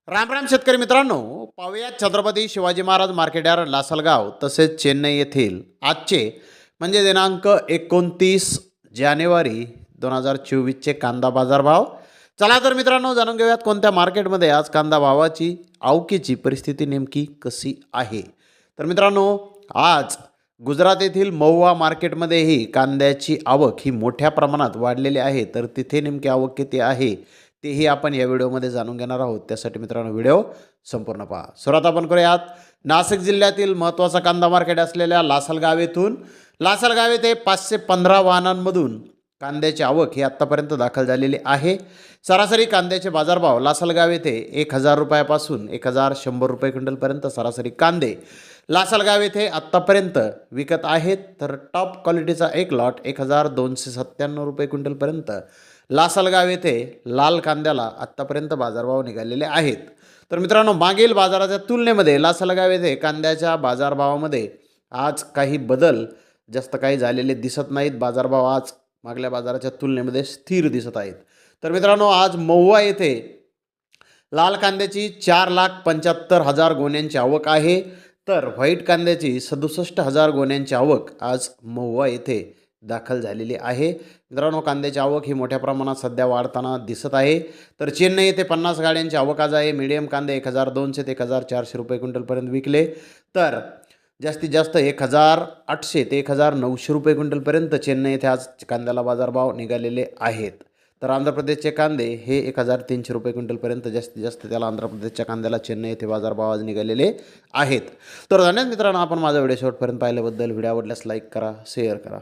राम राम शेतकरी मित्रांनो, पाहूया छत्रपती शिवाजी महाराज मार्केट यार्ड लासलगाव तसेच चेन्नई येथील आजचे म्हणजे दिनांक 29 जानेवारी 2024चे कांदा बाजारभाव. चला तर मित्रांनो, जाणून घेऊयात कोणत्या मार्केटमध्ये आज कांदा भावाची आवकीची परिस्थिती नेमकी कशी आहे. तर मित्रांनो, आज गुजरात येथील महुवा मार्केटमध्येही कांद्याची आवक ही मोठ्या प्रमाणात वाढलेली आहे. तर तिथे नेमकी आवक किती आहे तेही आपण या व्हिडिओमध्ये जाणून घेणार आहोत. त्यासाठी मित्रांनो व्हिडिओ संपूर्ण पहा. सुरुवात आपण करूयात नाशिक जिल्ह्यातील महत्त्वाचा कांदा मार्केट असलेल्या लासलगाव येथून. लासलगाव येथे 515 वाहनांमधून कांद्याची आवक ही आत्तापर्यंत दाखल झालेली आहे. सरासरी कांद्याचे बाजारभाव लासलगाव येथे 1000 रुपयापासून 1100 रुपये क्विंटलपर्यंत सरासरी कांदे लासलगाव येथे आत्तापर्यंत विकत आहेत. तर टॉप क्वालिटीचा एक लॉट 1297 रुपये क्विंटलपर्यंत लासलगाव येथे लाल कांद्याला आत्तापर्यंत बाजारभाव निघालेले आहेत. तर मित्रांनो, मागील बाजाराच्या तुलनेमध्ये लासलगाव येथे कांद्याच्या बाजारभावामध्ये आज काही बदल जास्त काही झालेले दिसत नाहीत. बाजारभाव आज मागल्या बाजाराच्या तुलनेमध्ये स्थिर दिसत आहेत. तर मित्रांनो, आज महुवा येथे लाल कांद्याची 4,75,000 गोण्यांची आवक आहे. तर व्हाईट कांद्याची 67,000 गोण्यांची आवक आज महुवा येथे दाखल झालेली आहे. मित्रांनो, कांद्याची आवक ही मोठ्या प्रमाणात सध्या वाढताना दिसत आहे. तर चेन्नई येथे 50 गाड्यांची आवक आज आहे. मीडियम कांदे 1200 ते 1400 रुपये क्विंटलपर्यंत विकले. तर जास्तीत जास्त 1800 ते 1900 रुपये क्विंटलपर्यंत चेन्नई येथे आज कांद्याला बाजारभाव निघालेले आहेत. तर आंध्र प्रदेशचे कांदे हे 1300 रुपये क्विंटलपर्यंत जास्तीत जास्त त्याला आंध्र प्रदेशच्या कांद्याला चेन्नई येथे बाजारभाव आज निघालेले आहेत. तर धन्यवाद मित्रांनो, आपण माझा व्हिडिओ शेवटपर्यंत पाहिल्याबद्दल. व्हिडिओ आवडल्यास लाईक करा, शेअर करा.